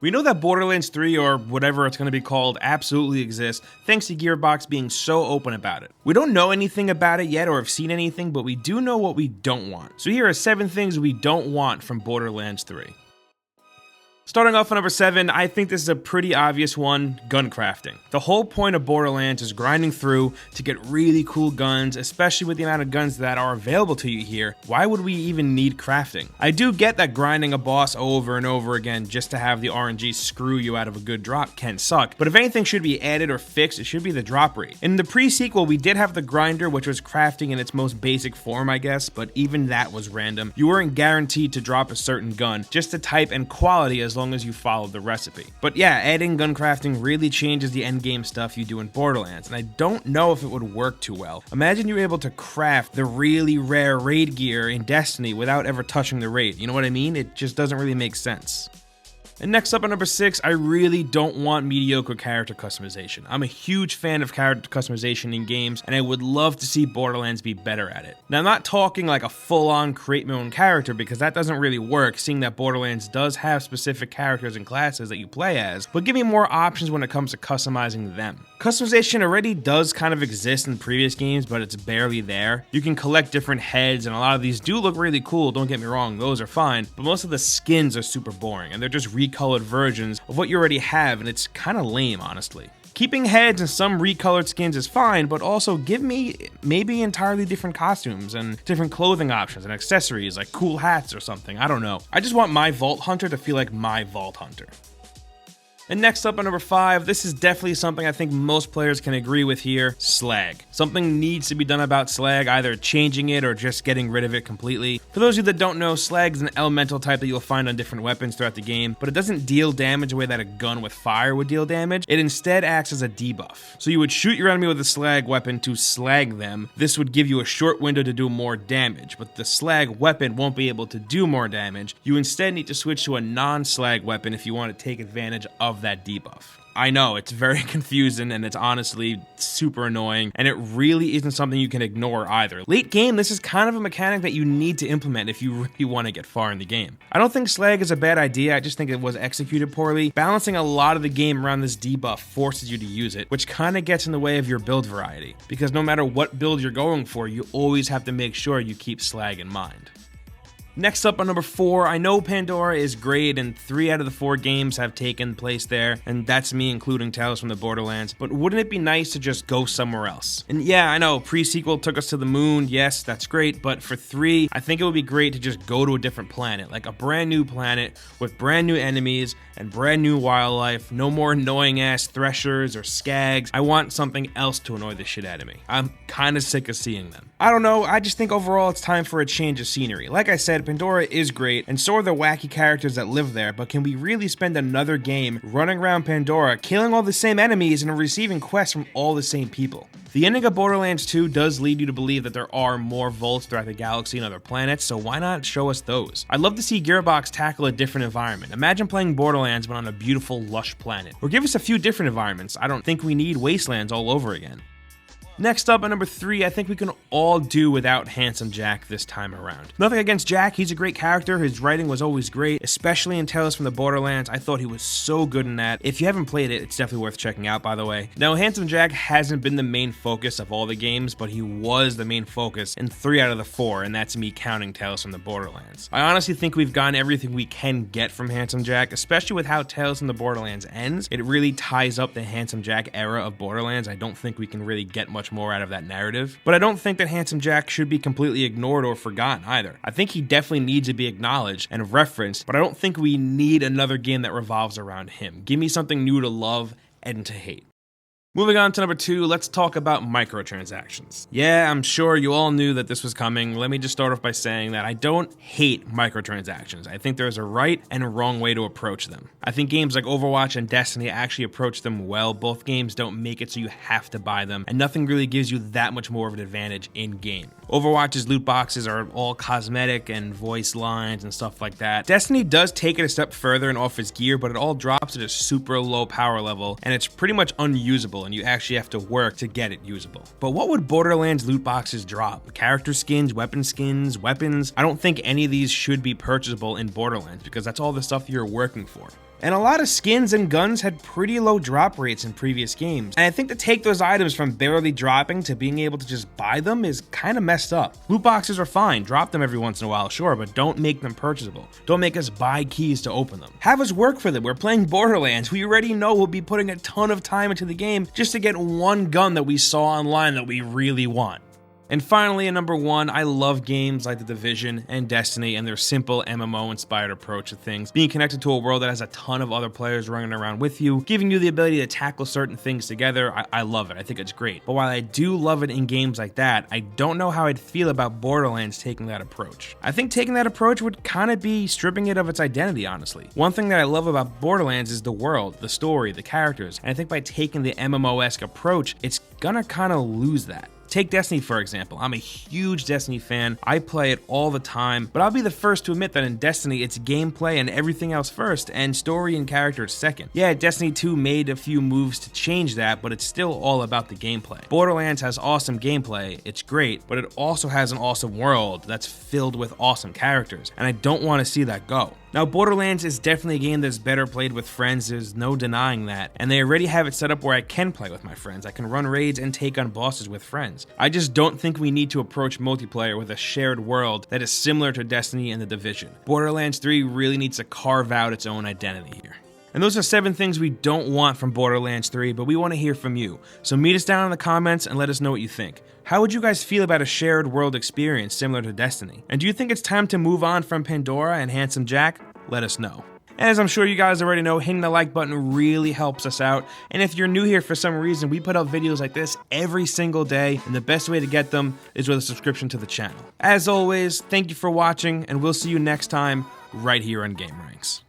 We know that Borderlands 3, or whatever it's going to be called, absolutely exists, thanks to Gearbox being so open about it. We don't know anything about it yet or have seen anything, but we do know what we don't want. So here are 7 things we don't want from Borderlands 3. Starting off at number 7, I think this is a pretty obvious one, gun crafting. The whole point of Borderlands is grinding through to get really cool guns, especially with the amount of guns that are available to you here. Why would we even need crafting? I do get that grinding a boss over and over again just to have the RNG screw you out of a good drop can suck, but if anything should be added or fixed, it should be the drop rate. In the pre-sequel, we did have the grinder, which was crafting in its most basic form, I guess, but even that was random. You weren't guaranteed to drop a certain gun, just the type and quality as long as you followed the recipe. But yeah, adding gun crafting really changes the endgame stuff you do in Borderlands, and I don't know if it would work too well. Imagine you were able to craft the really rare raid gear in Destiny without ever touching the raid. You know what I mean? It just doesn't really make sense. And next up at number 6, I really don't want mediocre character customization. I'm a huge fan of character customization in games, and I would love to see Borderlands be better at it. Now, I'm not talking like a full-on create my own character, because that doesn't really work, seeing that Borderlands does have specific characters and classes that you play as, but give me more options when it comes to customizing them. Customization already does kind of exist in previous games, but it's barely there. You can collect different heads, and a lot of these do look really cool, don't get me wrong, those are fine, but most of the skins are super boring, and they're just recolored versions of what you already have, and it's kind of lame, honestly. Keeping heads and some recolored skins is fine, but also give me maybe entirely different costumes and different clothing options and accessories, like cool hats or something, I don't know. I just want my Vault Hunter to feel like my Vault Hunter. And next up at number 5, this is definitely something I think most players can agree with here, slag. Something needs to be done about slag, either changing it or just getting rid of it completely. For those of you that don't know, slag is an elemental type that you'll find on different weapons throughout the game, but it doesn't deal damage the way that a gun with fire would deal damage. It instead acts as a debuff. So you would shoot your enemy with a slag weapon to slag them. This would give you a short window to do more damage, but the slag weapon won't be able to do more damage. You instead need to switch to a non-slag weapon if you want to take advantage of that debuff. I know, it's very confusing and it's honestly super annoying, and it really isn't something you can ignore either. Late game, this is kind of a mechanic that you need to implement if you really want to get far in the game. I don't think slag is a bad idea, I just think it was executed poorly. Balancing a lot of the game around this debuff forces you to use it, which kind of gets in the way of your build variety, because no matter what build you're going for, you always have to make sure you keep slag in mind. Next up on number 4, I know Pandora is great and 3 out of the 4 games have taken place there, and that's me including Tales from the Borderlands, but wouldn't it be nice to just go somewhere else? And yeah, I know, pre-sequel took us to the moon, yes, that's great, but for 3, I think it would be great to just go to a different planet, like a brand new planet with brand new enemies and brand new wildlife, no more annoying ass threshers or skags. I want something else to annoy the shit out of me. I'm kind of sick of seeing them. I don't know, I just think overall it's time for a change of scenery. Like I said, Pandora is great, and so are the wacky characters that live there, but can we really spend another game running around Pandora, killing all the same enemies and receiving quests from all the same people? The ending of Borderlands 2 does lead you to believe that there are more vaults throughout the galaxy and other planets, so why not show us those? I'd love to see Gearbox tackle a different environment. Imagine playing Borderlands but on a beautiful, lush planet. Or give us a few different environments. I don't think we need wastelands all over again. Next up at number 3, I think we can all do without Handsome Jack this time around. Nothing against Jack, he's a great character, his writing was always great, especially in Tales from the Borderlands. I thought he was so good in that. If you haven't played it, it's definitely worth checking out, by the way. Now, Handsome Jack hasn't been the main focus of all the games, but he was the main focus in 3 out of the 4, and that's me counting Tales from the Borderlands. I honestly think we've gotten everything we can get from Handsome Jack, especially with how Tales from the Borderlands ends. It really ties up the Handsome Jack era of Borderlands. I don't think we can really get much more out of that narrative. But I don't think that Handsome Jack should be completely ignored or forgotten either. I think he definitely needs to be acknowledged and referenced, but I don't think we need another game that revolves around him. Give me something new to love and to hate. Moving on to number 2, let's talk about microtransactions. Yeah, I'm sure you all knew that this was coming. Let me just start off by saying that I don't hate microtransactions. I think there's a right and a wrong way to approach them. I think games like Overwatch and Destiny actually approach them well. Both games don't make it so you have to buy them, and nothing really gives you that much more of an advantage in-game. Overwatch's loot boxes are all cosmetic and voice lines and stuff like that. Destiny does take it a step further and offers gear, but it all drops at a super low power level, and it's pretty much unusable usable and you actually have to work to get it usable. But what would Borderlands loot boxes drop? Character skins, weapons? I don't think any of these should be purchasable in Borderlands because that's all the stuff you're working for. And a lot of skins and guns had pretty low drop rates in previous games, and I think to take those items from barely dropping to being able to just buy them is kind of messed up. Loot boxes are fine, drop them every once in a while, sure, but don't make them purchasable. Don't make us buy keys to open them. Have us work for them. We're playing Borderlands. We already know we'll be putting a ton of time into the game just to get one gun that we saw online that we really want. And finally, at number 1, I love games like The Division and Destiny and their simple MMO-inspired approach to things. Being connected to a world that has a ton of other players running around with you, giving you the ability to tackle certain things together, I love it. I think it's great. But while I do love it in games like that, I don't know how I'd feel about Borderlands taking that approach. I think taking that approach would kind of be stripping it of its identity, honestly. One thing that I love about Borderlands is the world, the story, the characters, and I think by taking the MMO-esque approach, it's gonna kind of lose that. Take Destiny, for example. I'm a huge Destiny fan. I play it all the time, but I'll be the first to admit that in Destiny, it's gameplay and everything else first, and story and characters second. Yeah, Destiny 2 made a few moves to change that, but it's still all about the gameplay. Borderlands has awesome gameplay, it's great, but it also has an awesome world that's filled with awesome characters, and I don't want to see that go. Now, Borderlands is definitely a game that's better played with friends, there's no denying that, and they already have it set up where I can play with my friends. I can run raids and take on bosses with friends. I just don't think we need to approach multiplayer with a shared world that is similar to Destiny and The Division. Borderlands 3 really needs to carve out its own identity here. And those are 7 things we don't want from Borderlands 3, but we want to hear from you. So meet us down in the comments and let us know what you think. How would you guys feel about a shared world experience similar to Destiny? And do you think it's time to move on from Pandora and Handsome Jack? Let us know. As I'm sure you guys already know, hitting the like button really helps us out. And if you're new here for some reason, we put out videos like this every single day, and the best way to get them is with a subscription to the channel. As always, thank you for watching, and we'll see you next time right here on Game Ranks.